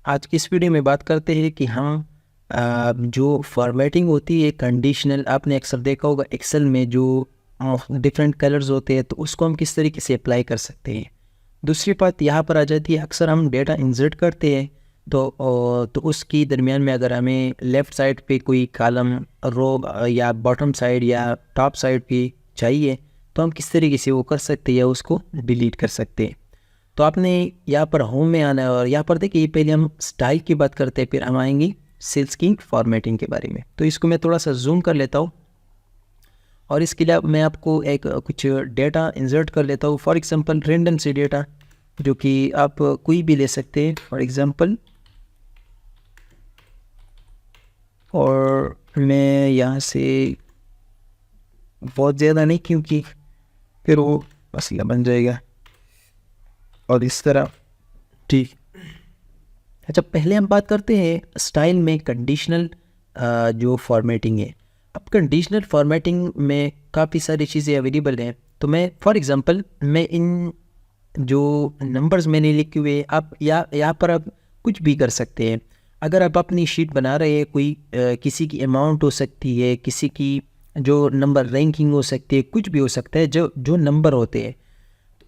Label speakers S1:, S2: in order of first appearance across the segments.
S1: आज की इस वीडियो में बात करते हैं कि हम जो फॉर्मेटिंग होती है कंडीशनल, आपने अक्सर देखा होगा एक्सेल में जो डिफरेंट कलर्स होते हैं तो उसको हम किस तरीके से अप्लाई कर सकते हैं। दूसरी बात यहाँ पर आ जाती है, अक्सर हम डेटा इंसर्ट करते हैं तो उसकी दरमियान में अगर हमें लेफ़्ट साइड पे कोई कॉलम रो या बॉटम साइड या टॉप साइड पे चाहिए तो हम किस तरीके से वो कर सकते हैं या उसको डिलीट कर सकते हैं। तो आपने यहाँ पर होम में आना है और यहाँ पर देखिए पहले हम स्टाइल की बात करते हैं, फिर हम आएंगे सेल्स की फॉर्मेटिंग के बारे में। तो इसको मैं थोड़ा सा जूम कर लेता हूँ और इसके लिए मैं आपको एक कुछ डेटा इंसर्ट कर लेता हूँ। फॉर एग्जांपल रेंडम से डेटा जो कि आप कोई भी ले सकते हैं, फॉर एग्जांपल। और मैं यहाँ से बहुत ज़्यादा नहीं, क्योंकि फिर वो मसला बन जाएगा। और इस तरह ठीक। अच्छा, पहले हम बात करते हैं स्टाइल में कंडीशनल जो फॉर्मेटिंग है। अब कंडीशनल फॉर्मेटिंग में काफ़ी सारी चीज़ें अवेलेबल हैं। तो मैं फॉर एग्जांपल मैं इन जो नंबर्स मैंने लिखे हुए, आप यहाँ पर आप कुछ भी कर सकते हैं। अगर आप अपनी शीट बना रहे हैं, कोई किसी की अमाउंट हो सकती है, किसी की जो नंबर रैंकिंग हो सकती है, कुछ भी हो सकता है। जो जो नंबर होते हैं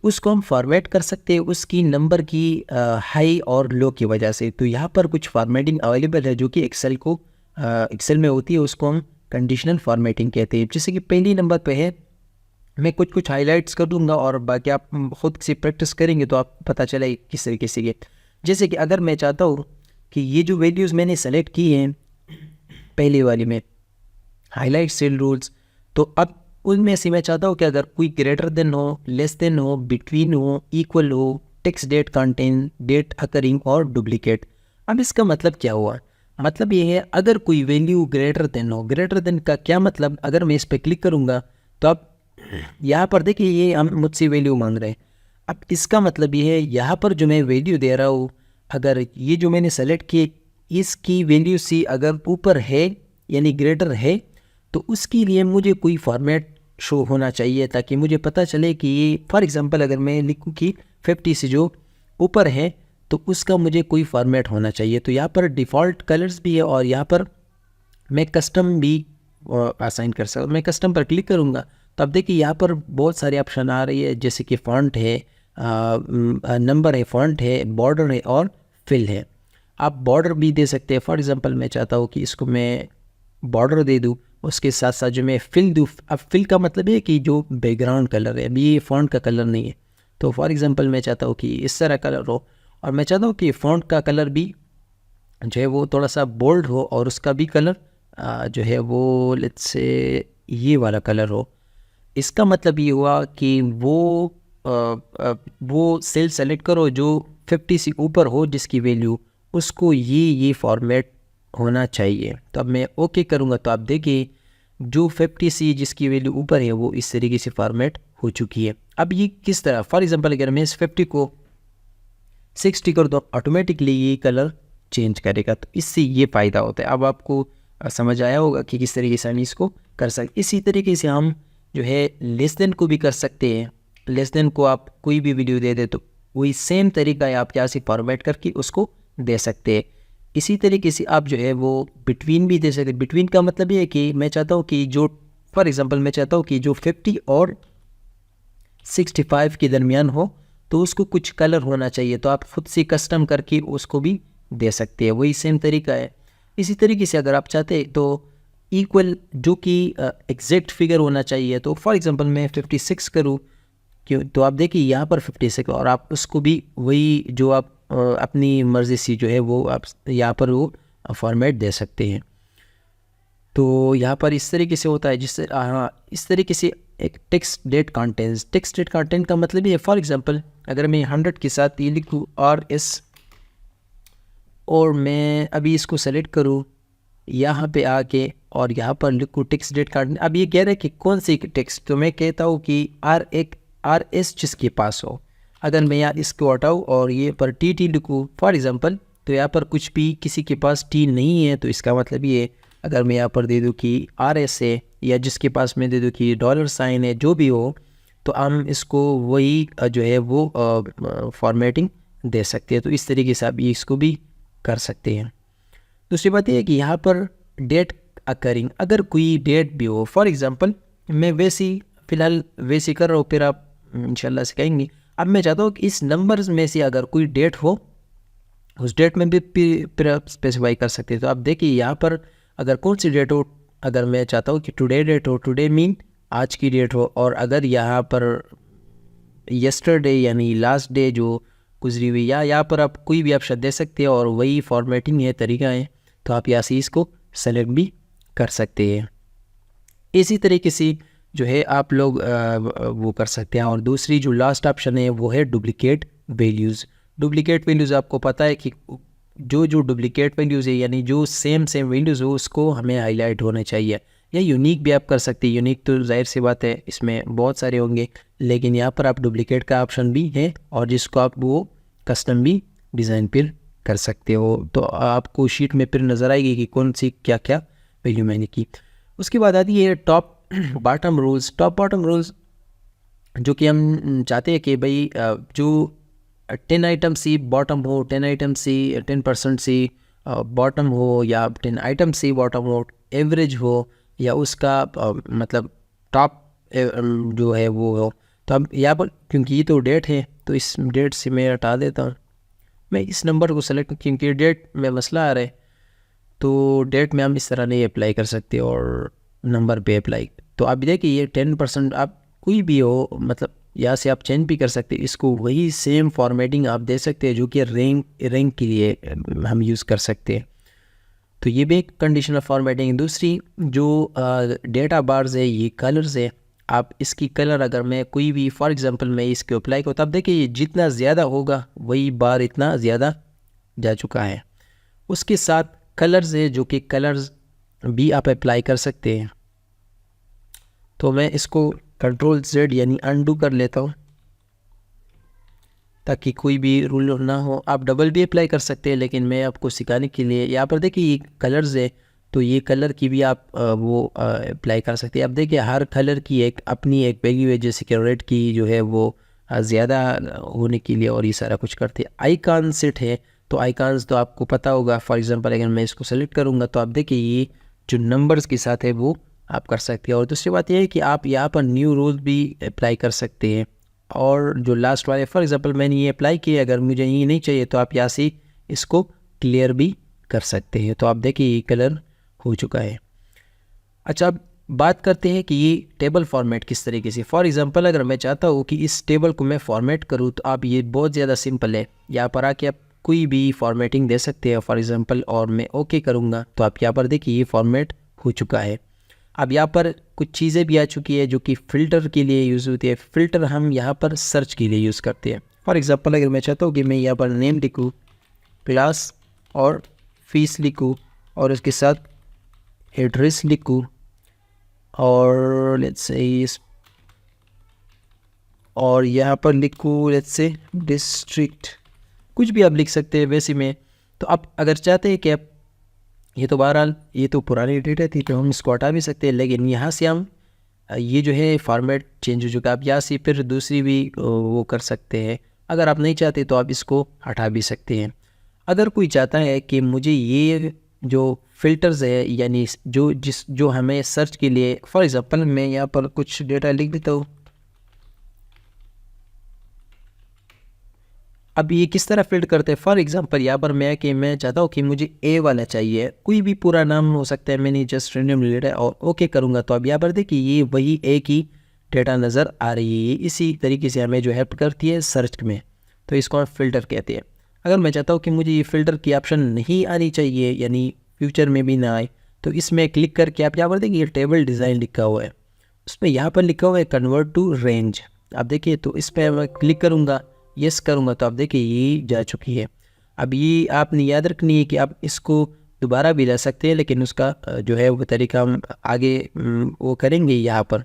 S1: उसको हम फॉर्मेट कर सकते हैं उसकी नंबर की हाई और लो की वजह से। तो यहाँ पर कुछ फॉर्मेटिंग अवेलेबल है जो कि एक्सेल में होती है, उसको हम कंडीशनल फॉर्मेटिंग कहते हैं। जैसे कि पहली नंबर पे है, मैं कुछ हाइलाइट्स कर दूंगा और बाकी आप खुद से प्रैक्टिस करेंगे तो आप पता चले किस तरीके से ये। जैसे कि अगर मैं चाहता हूँ कि ये जो वैल्यूज़ मैंने सेलेक्ट की हैं पहले वाली में हाईलाइट सेल रूल्स, तो अब उनमें से मैं चाहता हूँ कि अगर कोई ग्रेटर देन हो, लेस देन हो, बिटवीन हो, इक्वल हो, text that contain, date occurring और डुप्लीकेट। अब इसका मतलब क्या हुआ? मतलब ये है अगर कोई वैल्यू ग्रेटर देन हो। ग्रेटर देन का क्या मतलब? अगर मैं इस पर क्लिक करूँगा तो अब यहाँ पर देखिए ये हम मुझसे वैल्यू मांग रहे हैं। अब इसका मतलब ये है यहाँ पर जो मैं वैल्यू दे रहा हूँ, अगर ये जो मैंने सेलेक्ट की इसकी वैल्यू सी अगर ऊपर है यानी ग्रेटर है तो उसके लिए मुझे कोई फॉर्मेट शो होना चाहिए ताकि मुझे पता चले कि ये फॉर एग्जांपल अगर मैं लिखूँ कि 50 से जो ऊपर है तो उसका मुझे कोई फॉर्मेट होना चाहिए। तो यहाँ पर डिफ़ॉल्ट कलर्स भी है और यहाँ पर मैं कस्टम भी असाइन कर सकता हूँ। मैं कस्टम पर क्लिक करूँगा तो अब देखिए यहाँ पर बहुत सारे ऑप्शन आ रही है, जैसे कि फ़ॉन्ट है, नंबर है, फ़ॉन्ट है, बॉर्डर है और फिल है। आप बॉर्डर भी दे सकते हैं। फॉर एग्जांपल मैं चाहता हूँ कि इसको मैं बॉर्डर दे दूँ, उसके साथ साथ जो मैं फिल दूँ। अब फिल का मतलब है कि जो बैकग्राउंड कलर है, अभी ये फ़ॉन्ट का कलर नहीं है। तो फॉर एग्जांपल मैं चाहता हूँ कि इस तरह कलर हो और मैं चाहता हूँ कि फ़ॉन्ट का कलर भी जो है वो थोड़ा सा बोल्ड हो और उसका भी कलर जो है वो लेट्स से ये वाला कलर हो। इसका मतलब ये हुआ कि वो सेल सेलेक्ट करो जो 50 से ऊपर हो जिसकी वैल्यू, उसको ये फॉर्मेट होना चाहिए। तो अब मैं ओके करूँगा तो आप देखिए जो 50 से जिसकी वैल्यू ऊपर है वो इस तरीके से फॉर्मेट हो चुकी है। अब ये किस तरह, फॉर एग्जांपल अगर मैं इस 50 को 60 कर दो ऑटोमेटिकली ये कलर चेंज करेगा। तो इससे ये फ़ायदा होता है। अब आपको समझ आया होगा कि किस तरीके से हम इसको कर सकते। इसी तरीके से हम जो है लेस देन को भी कर सकते हैं। लेस देन को आप कोई भी वैल्यू दे दे तो वही सेम तरीका है, आप यहाँ से फॉर्मेट करके उसको दे सकते हैं। इसी तरीके से आप जो है वो बिटवीन भी दे सकते हैं। बिटवीन का मतलब ये है कि मैं चाहता हूँ कि जो फॉर एग्जांपल मैं चाहता हूँ कि जो 50 और 65 के दरमियान हो तो उसको कुछ कलर होना चाहिए। तो आप खुद से कस्टम करके उसको भी दे सकते हैं, वही सेम तरीका है। इसी तरीके से अगर आप चाहते हैं तो इक्वल जो कि एग्जैक्ट फिगर होना चाहिए, तो फॉर एग्जांपल मैं 56 करूँ क्यों, तो आप देखिए यहाँ पर 56 और आप उसको भी वही जो आप अपनी मर्ज़ी से जो है वो आप यहाँ पर वो फॉर्मेट दे सकते हैं। तो यहाँ पर इस तरीके से होता है जिससे हाँ इस तरीके से एक text that content. Text that content का मतलब ये फॉर एग्जांपल अगर मैं 100 के साथ ये लिखूँ RS और मैं अभी इसको सेलेक्ट करूँ यहाँ पे आके और यहाँ पर लिखूँ टेक्स्ट डेट कंटेंट। अब ये कह रहा है कि कौन सी टेक्स्ट, तो मैं कहता हूँ कि RS जिसके पास हो। अगर मैं यहाँ इसको हटाऊँ और ये पर TT लिखूँ फॉर एग्जांपल, तो यहाँ पर कुछ भी किसी के पास T नहीं है। तो इसका मतलब ये अगर मैं यहाँ पर दे दूँ कि RS है या जिसके पास मैं दे दूँ कि $साइन है, जो भी हो, तो हम इसको वही जो है वो फॉर्मेटिंग दे सकते हैं। तो इस तरीके से आप इसको भी कर सकते हैं। दूसरी बात यह है कि यहाँ पर डेट अकरिंग, अगर कोई डेट भी हो, फॉर एग्जांपल मैं वैसी फ़िलहाल वैसी कर रहा हूँ, फिर आप इंशाल्लाह सिखाएंगे। अब मैं चाहता हूँ कि इस नंबर्स में से अगर कोई डेट हो, उस डेट में भी फिर आप स्पेसिफाई कर सकते हैं। तो आप देखिए यहाँ पर अगर कौन सी डेट हो, अगर मैं चाहता हूँ कि टुडे डेट हो, टुडे मीन आज की डेट हो, और अगर यहाँ पर यस्टरडे यानी लास्ट डे जो गुजरी हुई, या यहाँ पर आप कोई भी ऑप्शन दे सकते हैं और वही फॉर्मेटिंग है, तरीका है, तो आप यहाँ से इसको सेलेक्ट भी कर सकते हैं। इसी तरीके से जो है आप लोग वो कर सकते हैं। और दूसरी जो लास्ट ऑप्शन है वो है डुप्लीकेट वैल्यूज़। डुप्लीकेट वैल्यूज़ आपको पता है कि जो डुप्लीकेट वैल्यूज़ है यानी जो सेम वैल्यूज़ हो उसको हमें हाईलाइट होने चाहिए, या यूनिक भी आप कर सकते हैं। यूनिक तो जाहिर सी बात है इसमें बहुत सारे होंगे, लेकिन यहाँ पर आप डुप्लीकेट का ऑप्शन भी है और जिसको आप वो कस्टम भी डिज़ाइन फिर कर सकते हो। तो आपको शीट में फिर नज़र आएगी कि कौन सी क्या क्या वैल्यू मैंने की। उसके बाद आती है top bottom rules. Top bottom rules जो कि हम चाहते हैं कि भाई जो 10 आइटम सी बॉटम हो, 10 आइटम सी 10% सी बॉटम हो, या 10 आइटम सी बॉटम हो, एवरेज हो, या उसका मतलब टॉप जो है वो हो। तो अब यहाँ पर क्योंकि ये तो डेट है तो इस डेट से मैं हटा देता हूँ, मैं इस नंबर को सेलेक्ट, क्योंकि डेट में मसला आ रहा है तो डेट में हम इस तरह नहीं अप्लाई कर सकते और नंबर पे अप्लाई। तो आप देखिए ये 10% आप कोई भी हो, मतलब यहाँ से आप चेंज भी कर सकते हैं, इसको वही सेम फॉर्मेटिंग आप दे सकते हैं जो कि रैंक के लिए हम यूज़ कर सकते हैं। तो ये भी एक कंडीशनल फॉर्मेटिंग। दूसरी जो डेटा बार्स है, ये कलर्स है, आप इसकी कलर अगर मैं कोई भी फॉर एग्जांपल मैं इसके अप्लाई को, तब देखिए ये जितना ज़्यादा होगा वही बार इतना ज़्यादा जा चुका है। उसके साथ कलर्स है जो कि कलर्स भी आप अप्लाई कर सकते हैं। तो मैं इसको कंट्रोल Z यानी अनडू कर लेता हूँ ताकि कोई भी रूल ना हो। आप डबल भी अप्लाई कर सकते हैं, लेकिन मैं आपको सिखाने के लिए यहाँ पर देखिए ये कलर्स है तो ये कलर की भी आप वो अप्लाई कर सकते हैं। अब देखिए हर कलर की एक अपनी एक वैल्यू है, जैसे कि रेड की जो है वो ज़्यादा होने के लिए और ये सारा कुछ करते हैं। आइकॉन सेट है तो आइकॉन्स तो आपको पता होगा। फॉर एग्जांपल अगर मैं इसको सेलेक्ट करूँगा तो आप देखिए ये जो नंबर्स के साथ है वो आप कर सकते हैं। और दूसरी बात यह है कि आप यहाँ पर न्यू रूल भी अप्लाई कर सकते हैं। और जो लास्ट वाले फॉर एग्जांपल मैंने ये अप्लाई किया, अगर मुझे ये नहीं चाहिए तो आप यहाँ से इसको क्लियर भी कर सकते हैं। तो आप देखिए ये कलर हो चुका है। अच्छा, अब बात करते हैं कि ये टेबल फॉर्मेट किस तरीके से। फॉर एग्जांपल अगर मैं चाहता हूँ कि इस टेबल को मैं फॉर्मेट करूँ तो आप ये बहुत ज़्यादा सिंपल है, यहाँ पर आके आप कोई भी फॉर्मेटिंग दे सकते हैं फॉर एग्जांपल, और मैं ओके करूँगा तो आप यहाँ पर देखिए ये फॉर्मेट हो चुका है। अब यहाँ पर कुछ चीज़ें भी आ चुकी है जो कि फ़िल्टर के लिए यूज़ होती है। फ़िल्टर हम यहाँ पर सर्च के लिए यूज़ करते हैं। फॉर एग्जांपल अगर मैं चाहता हूँ कि मैं यहाँ पर नेम लिखूँ, क्लास और फीस लिखूँ, और उसके साथ एड्रेस लिखूँ, और लेट्स से और यहाँ पर लिखूँ लेट्स से डिस्ट्रिक्ट, कुछ भी आप लिख सकते हैं वैसे में। तो आप अगर चाहते हैं कि आप ये तो बहरहाल ये तो पुरानी डेटा थी तो हम इसको हटा भी सकते हैं, लेकिन यहाँ से हम ये जो है फॉर्मेट चेंज हो चुका है। आप यहाँ से फिर दूसरी भी वो कर सकते हैं। अगर आप नहीं चाहते तो आप इसको हटा भी सकते हैं। अगर कोई चाहता है कि मुझे ये जो फ़िल्टर्स है यानी जो हमें सर्च के लिए, फॉर एग्जांपल मैं यहाँ पर कुछ डेटा लिख देता हूँ। अब ये किस तरह फिल्टर करते हैं, फॉर एग्जांपल यहाँ पर मैं चाहता हूँ कि मुझे ए वाला चाहिए, कोई भी पूरा नाम हो सकता है, मैंने जस्ट रैंडम ले लिया और ओके करूँगा तो अब यहाँ पर देखिए ये वही ए की डेटा नज़र आ रही है। इसी तरीके से हमें जो हेल्प करती है सर्च में, तो इसको हम फ़िल्टर कहते हैं। अगर मैं चाहता हूँ कि मुझे ये फ़िल्टर की ऑप्शन नहीं आनी चाहिए यानी फ्यूचर में भी ना आए, तो इसमें क्लिक करके आप यहाँ पर देखिए टेबल डिज़ाइन लिखा हुआ है, उसमें यहाँ पर लिखा हुआ है कन्वर्ट टू रेंज। आप देखिए तो इस पर मैं क्लिक करूँगा, यस करूँगा तो आप देखिए ये जा चुकी है। अब ये आपने याद रखनी है कि आप इसको दोबारा भी ला सकते हैं, लेकिन उसका जो है वो तरीका हम आगे वो करेंगे यहाँ पर,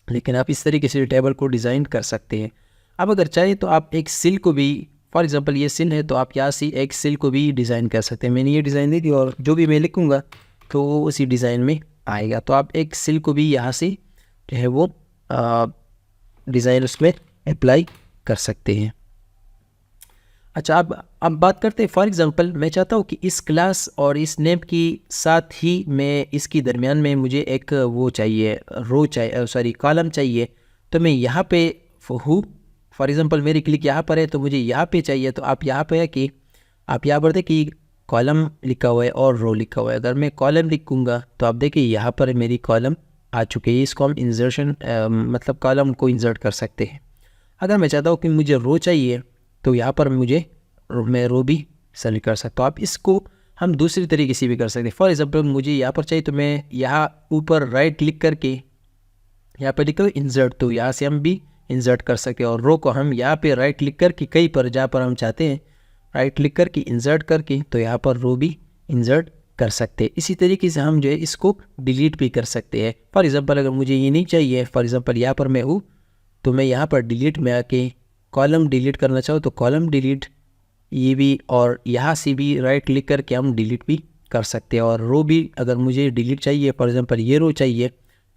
S1: लेकिन आप इस तरीके से टेबल को डिज़ाइन कर सकते हैं। अब अगर चाहे तो आप एक सिल को भी, फॉर एग्जांपल ये सिल है तो आप यहाँ से एक सिल को भी डिज़ाइन कर सकते हैं। मैंने ये डिज़ाइन दी थी और जो भी मैं लिखूँगा तो वो उसी डिज़ाइन में आएगा। तो आप एक सिल को भी यहाँ से जो है वो डिज़ाइन उसमें अप्लाई कर सकते हैं। अच्छा, अब बात करते हैं। फॉर एग्जांपल मैं चाहता हूँ कि इस क्लास और इस नेम की साथ ही मैं इसकी दरमियान में मुझे एक वो चाहिए, रो चाहिए, सॉरी कॉलम चाहिए। तो मैं यहाँ पे हूँ, फॉर एग्जांपल मेरी क्लिक यहाँ पर है तो मुझे यहाँ पे चाहिए। तो आप यहाँ पे है कि आप यहाँ पर देखिए कॉलम लिखा हुआ है और रो लिखा हुआ है। अगर मैं कॉलम लिखूँगा तो आप देखिए यहाँ पर मेरी कॉलम आ चुकी है। इसको हम इंजर्शन मतलब कॉलम को इंसर्ट कर सकते हैं। अगर मैं चाहता हूँ कि मुझे रो चाहिए तो यहाँ पर मैं रो भी सेलेक्ट कर सकता हूँ। आप इसको हम दूसरी तरीके से भी कर सकते हैं। फॉर एग्जांपल मुझे यहाँ पर चाहिए तो मैं यहाँ ऊपर राइट क्लिक करके यहाँ पर लिखो इंसर्ट, तो यहाँ से हम भी इंसर्ट कर सकते हैं। और रो को हम यहाँ पे राइट क्लिक करके कहीं पर जहाँ पर हम चाहते हैं राइट क्लिक करके इंसर्ट करके तो यहाँ पर रो भी इंसर्ट कर सकते हैं। इसी तरीके से हम जो है इसको डिलीट भी कर सकते हैं। फॉर एग्जांपल अगर मुझे ये नहीं चाहिए, फॉर एग्जांपल यहाँ पर मैं हूँ तो मैं यहाँ पर डिलीट में आके कॉलम डिलीट करना चाहूँ तो कॉलम डिलीट ये भी, और यहाँ से भी राइट क्लिक करके हम डिलीट भी कर सकते हैं। और रो भी अगर मुझे डिलीट चाहिए, फॉर एग्जांपल ये रो चाहिए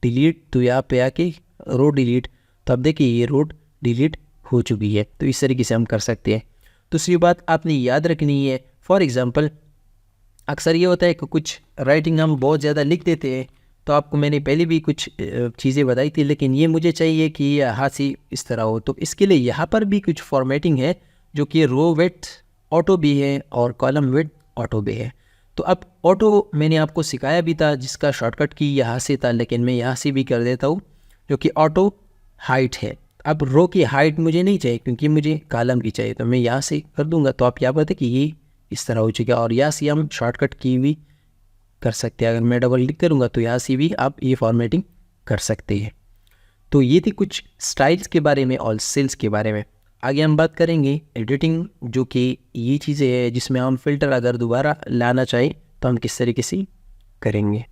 S1: डिलीट, तो यहाँ पे आके रो डिलीट, तो अब देखिए ये रो डिलीट हो चुकी है। तो इस तरीके से हम कर सकते हैं। दूसरी बात आपने याद रखनी है, फॉर एग्जांपल अक्सर ये होता है कि कुछ राइटिंग हम बहुत ज़्यादा लिख देते हैं। तो आपको मैंने पहले भी कुछ चीज़ें बताई थी, लेकिन ये मुझे चाहिए कि ये यहाँ से इस तरह हो। तो इसके लिए यहाँ पर भी कुछ फॉर्मेटिंग है जो कि रो विड्थ ऑटो भी है और कॉलम विड्थ ऑटो भी है। तो अब ऑटो मैंने आपको सिखाया भी था जिसका शॉर्टकट की यहाँ से था, लेकिन मैं यहाँ से भी कर देता हूँ जो कि ऑटो हाइट है। अब रो की हाइट मुझे नहीं चाहिए क्योंकि मुझे कॉलम की चाहिए, तो मैं यहाँ से कर दूंगा। तो आप यहाँ पर देखिए ये इस तरह हो चुका है। और यहाँ से हम शॉर्टकट की भी कर सकते हैं। अगर मैं डबल क्लिक करूँगा तो यहाँ से भी आप ये फॉर्मेटिंग कर सकते हैं। तो ये थी कुछ स्टाइल्स के बारे में और सेल्स के बारे में। आगे हम बात करेंगे एडिटिंग, जो कि ये चीज़ें हैं जिसमें हम फ़िल्टर अगर दोबारा लाना चाहें तो हम किस तरीके से करेंगे।